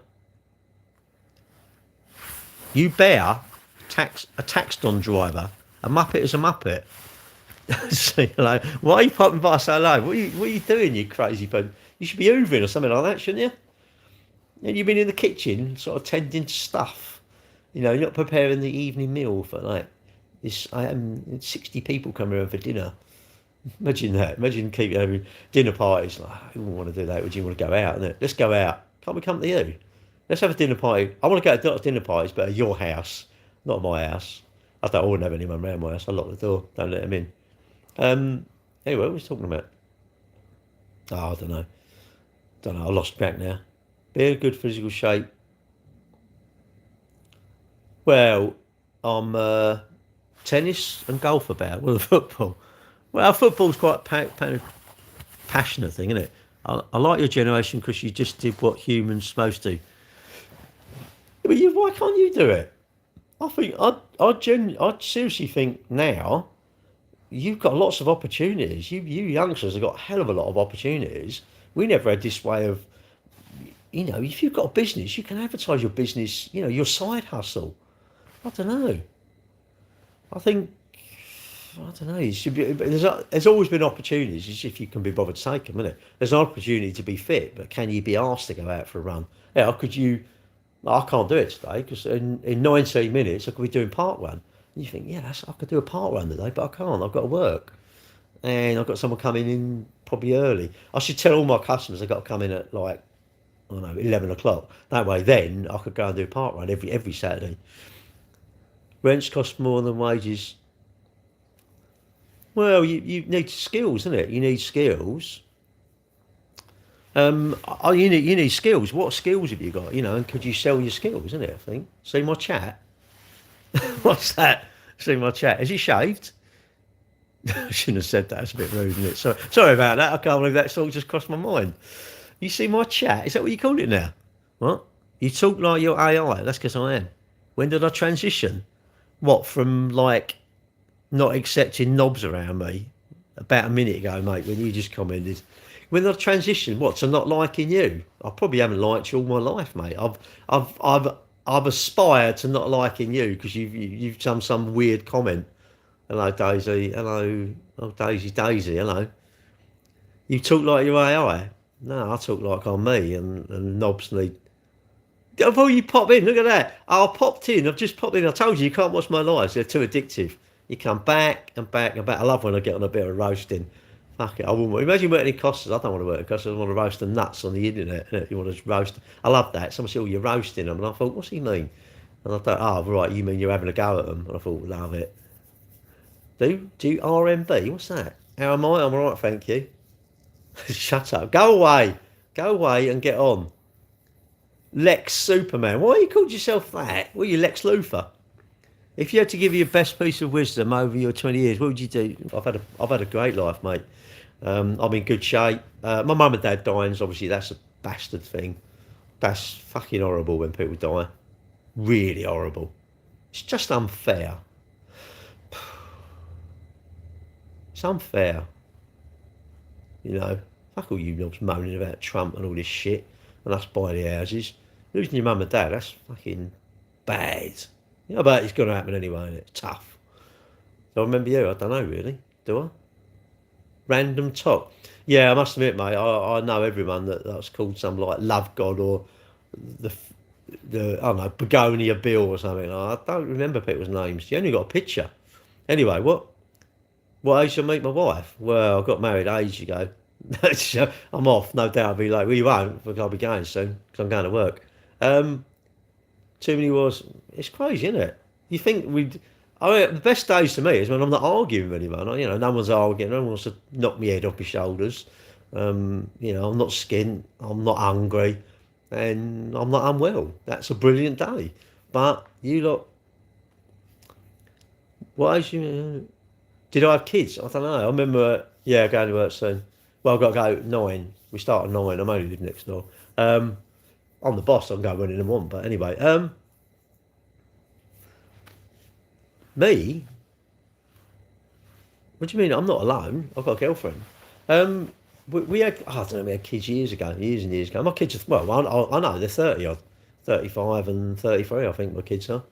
You bear a taxed-on driver. A muppet is a muppet. Say hello. Why are you popping by so low? What are you doing, you crazy person? You should be hoovering or something like that, shouldn't you? And you've been in the kitchen, sort of tending to stuff. You know, you're not preparing the evening meal for like this. 60 people coming around for dinner. Imagine that. Imagine keeping having dinner parties. Like, who wouldn't want to do that? Would you want to go out? Isn't it? Let's go out. Can't we come to you? Let's have a dinner party. I want to go to dinner parties, but at your house, not at my house. I wouldn't have anyone around my house. I lock the door. Don't let them in. Anyway, what was I talking about? Oh, I don't know. I lost track now. Be in good physical shape. Well, I'm tennis and golf about. Well, football. Well, football's quite a passionate thing, isn't it? I like your generation because you just did what humans supposed to. But why can't you do it? I seriously think now you've got lots of opportunities. You youngsters have got a hell of a lot of opportunities. We never had this way of, you know, if you've got a business, you can advertise your business, you know, your side hustle. I don't know. I don't know. You should be, there's always been opportunities. It's if you can be bothered to take them, isn't it? There's an opportunity to be fit, but can you be asked to go out for a run? Yeah, I can't do it today because in 19 minutes I could be doing park run. And you think, yeah, I could do a park run today, but I can't. I've got to work. And I've got someone coming in probably early. I should tell all my customers they've got to come in at like, I don't know, 11 o'clock. That way then I could go and do a park run every Saturday. Rents cost more than wages. Well, you need skills, isn't it? You need skills. You need skills. What skills have you got? You know, and could you sell your skills, isn't it? I think. See my chat? What's that? See my chat? Is he shaved? I shouldn't have said that. It's a bit rude, isn't it? Sorry about that. I can't believe that sort just crossed my mind. You see my chat? Is that what you call it now? What? You talk like you're AI. That's because I am. When did I transition? What, from like not accepting knobs around me about a minute ago, mate, when you just commented? When did I transition? What, to not liking you? I probably haven't liked you all my life, mate. I've aspired to not liking you because you've done some weird comment. Hello, Daisy. Hello. Oh, Daisy. Hello. You talk like you're AI. No, I talk like I'm me, and knobs need... Before you pop in, look at that. I popped in. I've just popped in. I told you can't watch my lives. They're too addictive. You come back and back and back. I love when I get on a bit of roasting. Fuck it. I wouldn't. Imagine working in Costas. I don't want to work in Costas. I want to roast the nuts on the internet. Innit? You want to roast. I love that. Someone said, "Oh, you're roasting them," and I thought, "What's he mean?" And I thought, "Oh, right. You mean you're having a go at them?" And I thought, "Love it." Do RMB? What's that? How am I? I'm all right, thank you. Shut up. Go away. Go away and get on. Lex Superman. Why you called yourself that? Well, you Lex Luthor. If you had to give your best piece of wisdom over your 20 years, what would you do? I've had a great life, mate. I'm in good shape. My mum and dad dying, obviously that's a bastard thing. That's fucking horrible when people die. Really horrible. It's just unfair. It's unfair. You know, fuck all you knobs moaning about Trump and all this shit and us buying the houses. Losing your mum and dad, that's fucking bad. You know, but it's going to happen anyway, and it's tough. So I remember you, I don't know really, do I? Random talk. Yeah, I must admit, mate, I know everyone that's called some like Love God or the I don't know, Begonia Bill or something. I don't remember people's names. You only got a picture. Anyway, what age did I meet my wife? Well, I got married ages ago. I'm off, no doubt. I'll be like, well, you won't, because I'll be going soon, because I'm going to work. Too many wars. It's crazy, isn't it? You think the best days to me is when I'm not arguing with anyone. You know, no one's arguing. No one wants to knock my head off my shoulders. You know, I'm not skint. I'm not hungry, and I'm not unwell. That's a brilliant day. But you lot, what age you? Did I have kids? I don't know. I remember. Yeah, going to work soon. Well, I've got to go at 9. We start at 9. I'm only live next door. I'm the boss. I can go when I want. But anyway, me? What do you mean? I'm not alone. I've got a girlfriend. We had, I don't know, we had kids years and years ago. My kids are, well, I know, they're 30 odd. 35 and 33, I think my kids are.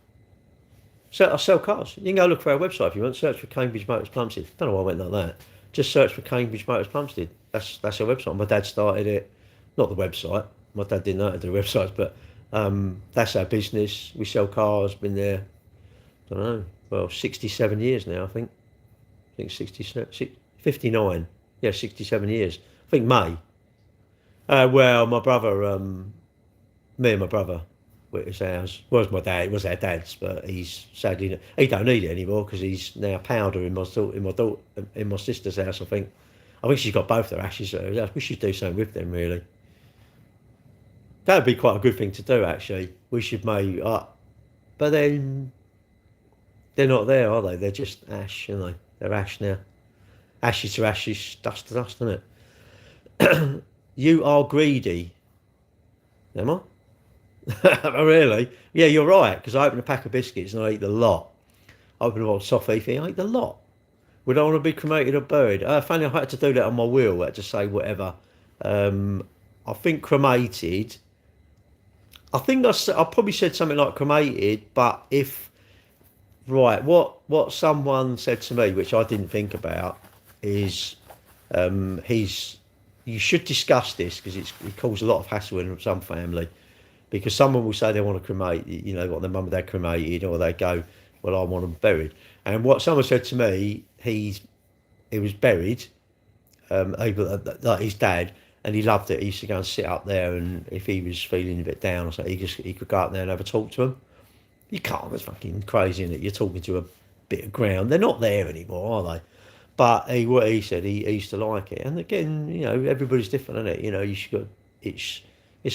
So I sell cars. You can go look for our website if you want. Search for Cambridge Motors Plumstead. Don't know why I went like that. Just search for Cambridge Motors Plumstead. That's our website. My dad started it. Not the website. My dad didn't know how to do websites, but that's our business. We sell cars. Been there, I don't know, well, 67 years now, I think. 67, 59. Yeah, 67 years. I think May. Well, my brother, me and my brother, it's ours. Well, it was my dad. It was our dad's, but he's sadly he don't need it anymore because he's now powder in my sister's house. I think she's got both their ashes. So we should do something with them, really. That would be quite a good thing to do, actually. We should make up, but then they're not there, are they? They're just ash, you know. They're ash now. Ashes to ashes, dust to dust, isn't it? You are greedy. Am I? Really? Yeah, you're right, because I opened a pack of biscuits and I ate the lot. I opened a box of toffee and I ate the lot. Would I want to be cremated or buried? Funny, I had to do that on my will. I had to say whatever. I think cremated. I think I probably said something like cremated, but if... Right, what someone said to me, which I didn't think about, is you should discuss this because it causes a lot of hassle in some family, because someone will say they want to cremate, you know, what their mum and dad cremated, or they go, well, I want them buried. And what someone said to me, he was buried, like his dad, and he loved it. He used to go and sit up there, and if he was feeling a bit down or something, he could go up there and have a talk to him. You can't. It's fucking crazy, isn't it? You're talking to a bit of ground. They're not there anymore, are they? But what he said, he used to like it. And again, you know, everybody's different, isn't it? You know, it's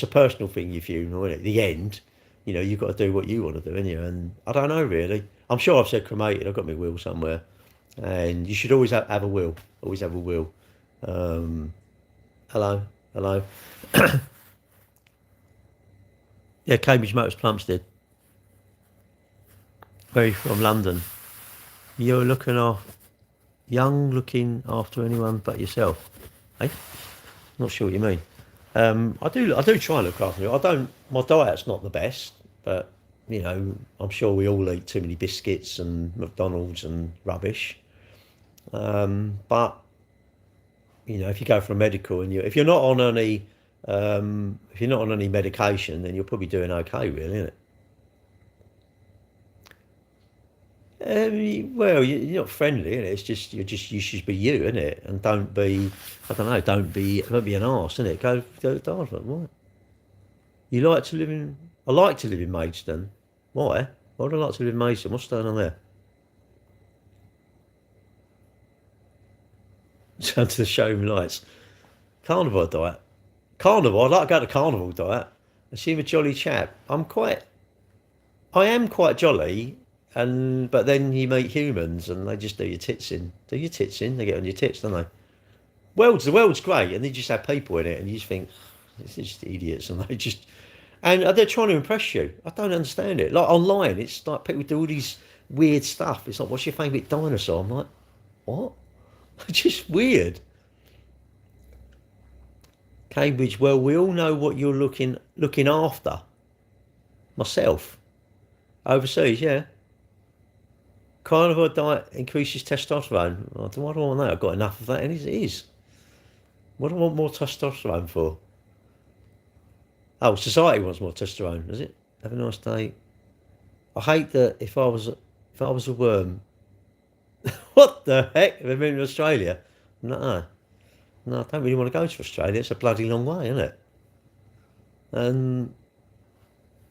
a personal thing, your funeral, isn't it? The end, you know, you've got to do what you want to do, ain't you? And I don't know, really. I'm sure I've said cremated. I've got my will somewhere. And you should always have a will. Always have a will. Hello. Yeah, Cambridge Motors Plumstead. Where are you from? London. You're looking after anyone but yourself. Eh? Not sure what you mean. I do try and look after you. My diet's not the best, but you know, I'm sure we all eat too many biscuits and McDonald's and rubbish. But you know, if you go for a medical and if you're not on any If you're not on any medication, then you're probably doing okay, really, isn't it? Well, you're not friendly, innit? It's just you should be you, isn't it? And don't be, I don't know, don't be an arse, innit? Go to Dartford. Why? You like to live in? I like to live in Maidstone. Why? Why do I like to live in Maidstone? What's going on there? Down to the showroom lights. Carnival diet. Carnival. I'd like to go to carnival diet. I seem a jolly chap. I am quite jolly, but then you meet humans and they just do your tits in. Do your tits in? They get on your tits, don't they? The world's great, and they just have people in it, and you just think it's just idiots, and they're trying to impress you. I don't understand it. Like online, it's like people do all these weird stuff. It's like, what's your favourite dinosaur? I'm like, what? It's just weird. Cambridge. Well, we all know what you're looking after. Myself, overseas, yeah. Carnivore diet increases testosterone. What do I want that? I've got enough of that, and it is. What do I want more testosterone for? Oh, society wants more testosterone, does it? Have a nice day. I hate that if I was a worm. What the heck? Have I been to Australia? No, I don't really want to go to Australia. It's a bloody long way, isn't it? And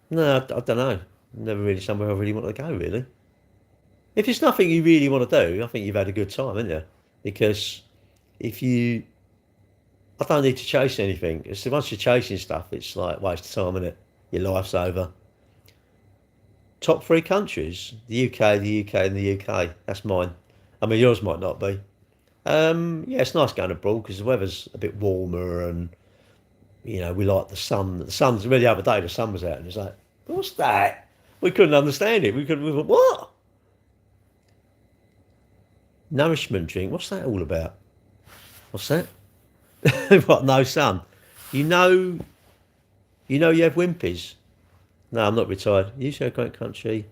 no, I don't know. Never really somewhere I really want to go, really. If it's nothing you really want to do, I think you've had a good time, haven't you? Because I don't need to chase anything. It's once you're chasing stuff, it's like waste of time, isn't it? Your life's over. Top 3 countries: the UK, and the UK. That's mine. I mean, yours might not be. Yeah, it's nice going abroad because the weather's a bit warmer, and we like the sun. The sun's the other day. The sun was out, and it's like, what's that? We couldn't understand it. We went, what? Nourishment drink. What's that all about? What's that? What? No sun. You have wimpies. No, I'm not retired. You say a great country.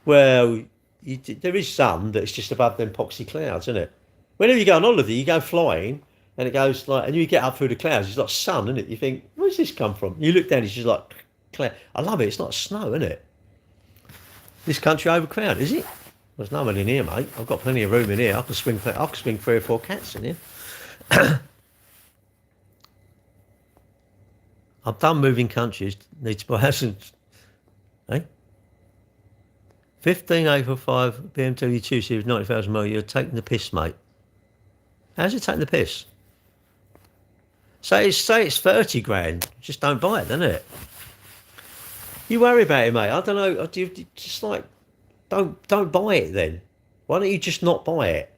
Well, there is sun, but it's just above them poxy clouds, isn't it? Whenever you go on holiday, you go flying, and it goes like, and you get up through the clouds. It's like sun, isn't it? You think, where's this come from? You look down, it's just like cloud. I love it. It's like snow, isn't it? This country overcrowded, is it? There's no one in here, mate. I've got plenty of room in here. I can swing 3 or 4 cats in here. I'm done moving countries. Need to buy a house. Eh? 15.845 BMW 2 Series 90,000 mile. You're taking the piss, mate. How's it taking the piss? Say it's 30 grand. Just don't buy it, doesn't it? You worry about it, mate. I don't know. Just like, don't buy it then. Why don't you just not buy it?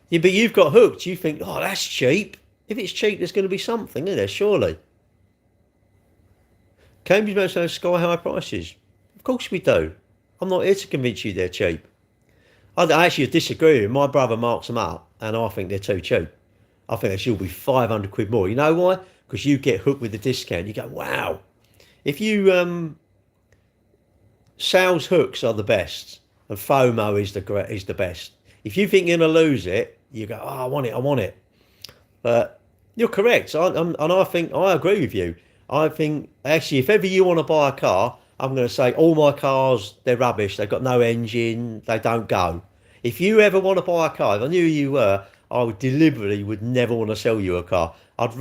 Yeah, but you've got hooked. You think, oh, that's cheap. If it's cheap, there's going to be something, isn't there? Surely. Cambridge must have sky high prices. Of course we do. I'm not here to convince you they're cheap. I actually disagree with you. My brother marks them up, and I think they're too cheap. I think they should be 500 quid more. You know why? Because you get hooked with the discount. You go, wow. If you sales hooks are the best, and FOMO is the best. If you think you're gonna lose it, you go, oh, I want it. But you're correct. I think I agree with you. I think actually, if ever you want to buy a car, I'm going to say all my cars, they're rubbish. They've got no engine. They don't go. If you ever want to buy a car, if I knew who you were, I would never want to sell you a car. I'd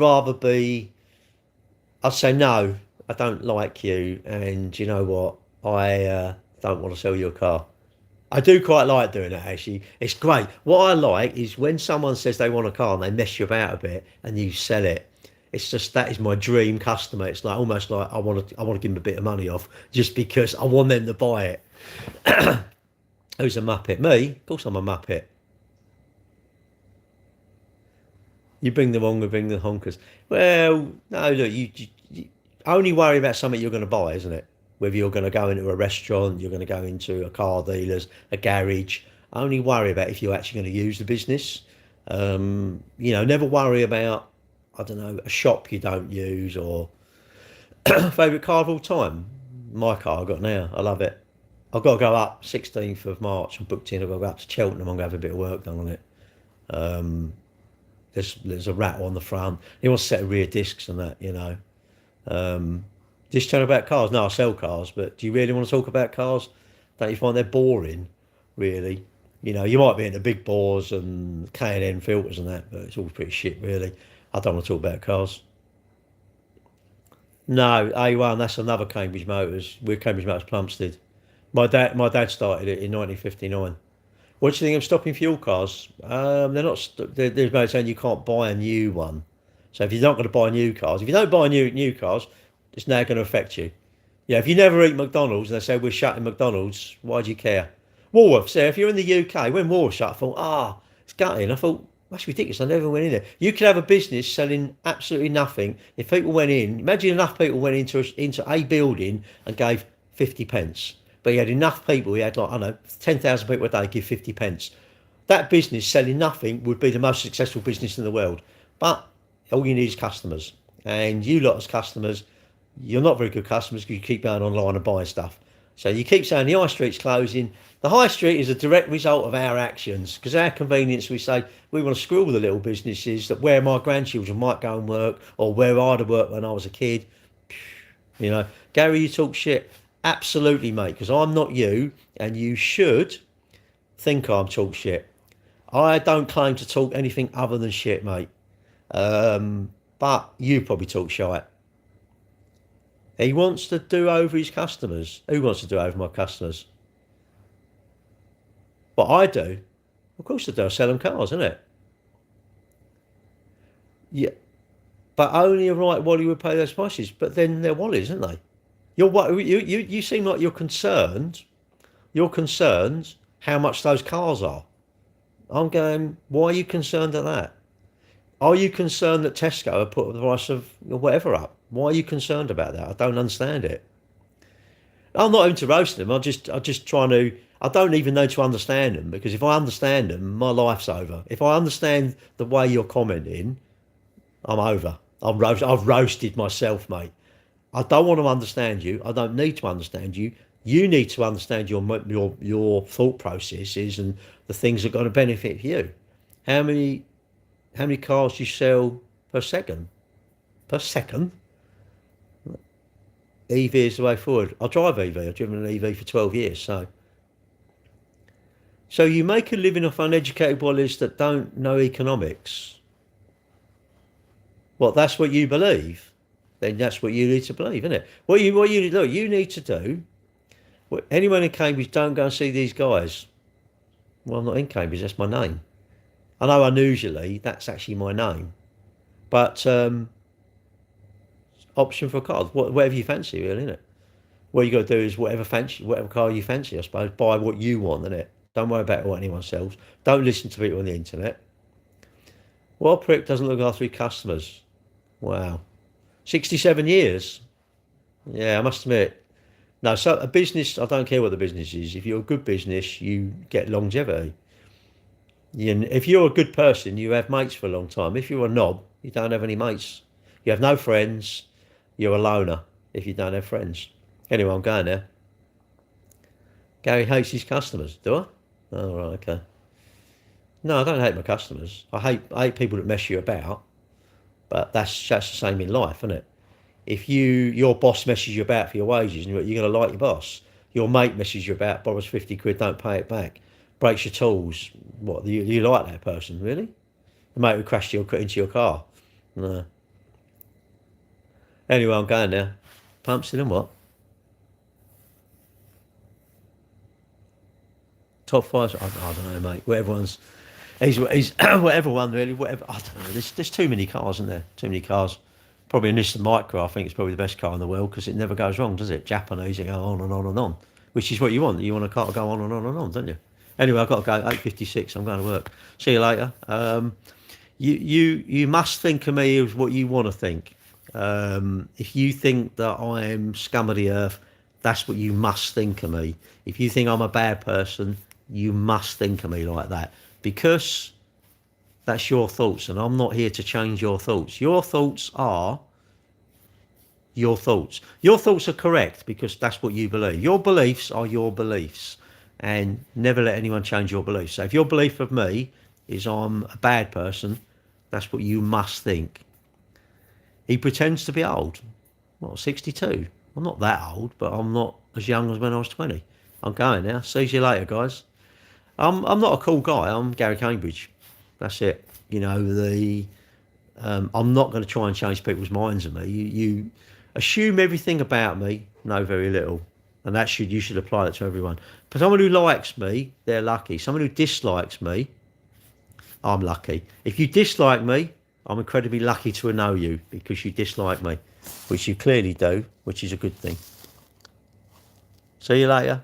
say, no, I don't like you. And you know what? I don't want to sell you a car. I do quite like doing that, actually. It's great. What I like is when someone says they want a car and they mess you about a bit and you sell it. It's just, that is my dream customer. It's like almost like I want to give them a bit of money off just because I want them to buy it. Who's a muppet? Me? Of course I'm a muppet. You bring the wrong, we bring the honkers. Well, no, look, you only worry about something you're going to buy, isn't it? Whether you're going to go into a restaurant, you're going to go into a car dealer's, a garage. Only worry about if you're actually going to use the business. Never worry about, I don't know, a shop you don't use or favourite car of all time. My car I've got now. I love it. I've got to go up 16th of March. I'm booked in. I've got to go up to Cheltenham. I'm going to have a bit of work done on it. there's a rattle on the front. He wants a set of rear discs and that, This channel about cars. No, I sell cars, but do you really want to talk about cars? Don't you find they're boring, really? You might be into big bores and K&N filters and that, but it's all pretty shit, really. I don't want to talk about cars. No, A1, that's another Cambridge Motors. We're Cambridge Motors Plumstead. My dad started it in 1959. What do you think of stopping fuel cars? They're not. There's no saying you can't buy a new one. So if you're not going to buy new cars, if you don't buy new cars, it's now going to affect you. Yeah, if you never eat McDonald's and they say we're shutting McDonald's, why do you care? Woolworths, if you're in the UK, when Woolworths shut, I thought, it's gutting. I thought, that's ridiculous. I never went in there. You could have a business selling absolutely nothing. If people went in, imagine enough people went into a building and gave 50 pence. But you had enough people, you had 10,000 people a day give 50 pence. That business selling nothing would be the most successful business in the world. But all you need is customers. And you lot as customers, you're not very good customers because you keep going online and buying stuff. So you keep saying the high street's closing. The high street is a direct result of our actions, because our convenience, we say we want to screw all the little businesses that where my grandchildren might go and work, or where I'd have worked when I was a kid. Gary, you talk shit. Absolutely, mate, because I'm not you, and you should think I'm talk shit. I don't claim to talk anything other than shit, mate. But you probably talk shite. He wants to do over his customers. Who wants to do over my customers? What I do? Of course I do. I sell them cars, isn't it? Yeah. But only a right Wally would pay those prices. But then they're Wally's, aren't they? You seem like you're concerned. You're concerned how much those cars are. I'm going, why are you concerned at that? Are you concerned that Tesco have put the price of whatever up? Why are you concerned about that? I don't understand it. I'm not even to roast them. I'm just trying to. I don't even know to understand them, because if I understand them, my life's over. If I understand the way you're commenting, I'm over. I've roasted myself, mate. I don't want to understand you. I don't need to understand you. You need to understand your thought processes and the things that are going to benefit you. How many cars do you sell per second? Per second? EV is the way forward. I drive EV. I've driven an EV for 12 years. So you make a living off uneducated boys that don't know economics. Well, that's what you believe. Then that's what you need to believe, isn't it? What you need to do. Anyone in Cambridge, don't go and see these guys. Well, I'm not in Cambridge. That's my name. I know unusually that's actually my name, but option for cars, whatever you fancy, really, isn't it? What you got to do is whatever car you fancy, I suppose. Buy what you want, isn't it? Don't worry about what anyone sells. Don't listen to people on the internet. What prick doesn't look after his customers? Wow, 67 years. Yeah, I must admit. No, so a business, I don't care what the business is. If you're a good business, you get longevity. If you're a good person, you have mates for a long time. If you're a knob, you don't have any mates. You have no friends. You're a loner if you don't have friends. Anyway, I'm going there. Gary hates his customers. Do I? Oh, right, okay. No, I don't hate my customers. I hate people that mess you about. But that's the same in life, isn't it? If your boss messes you about for your wages, and you're going to like your boss. Your mate messes you about, borrows 50 quid, don't pay it back. Breaks your tools. What, you like that person, really? The mate who crashed into your car. No. Anyway, I'm going now. Pumpston and what? Top 5? I don't know, mate. He's whatever one, really. Whatever. I don't know. There's too many cars, isn't there? Too many cars. Probably a Nissan Micra, I think it's probably the best car in the world, because it never goes wrong, does it? Japanese, it go on and on and on. Which is what you want. You want a car to go on and on and on, don't you? Anyway, I've got to go. 8:56. I'm going to work. See you later. You must think of me as what you want to think. If you think that I am scum of the earth, that's what you must think of me. If you think I'm a bad person, you must think of me like that, because that's your thoughts, and I'm not here to change your thoughts. Your thoughts are your thoughts. Your thoughts are correct because that's what you believe. Your beliefs are your beliefs, and never let anyone change your beliefs. So if your belief of me is I'm a bad person, That's what you must think. He pretends to be old. What, 62? I'm not that old, but I'm not as young as when I was 20. I'm going now. See you later, guys. I'm not a cool guy. I'm Gary Cambridge. That's it. You know, I'm not going to try and change people's minds of me. You assume everything about me, know very little. And you should apply that to everyone. For someone who likes me, they're lucky. Someone who dislikes me, I'm lucky. If you dislike me, I'm incredibly lucky to know you because you dislike me, which you clearly do, which is a good thing. See you later.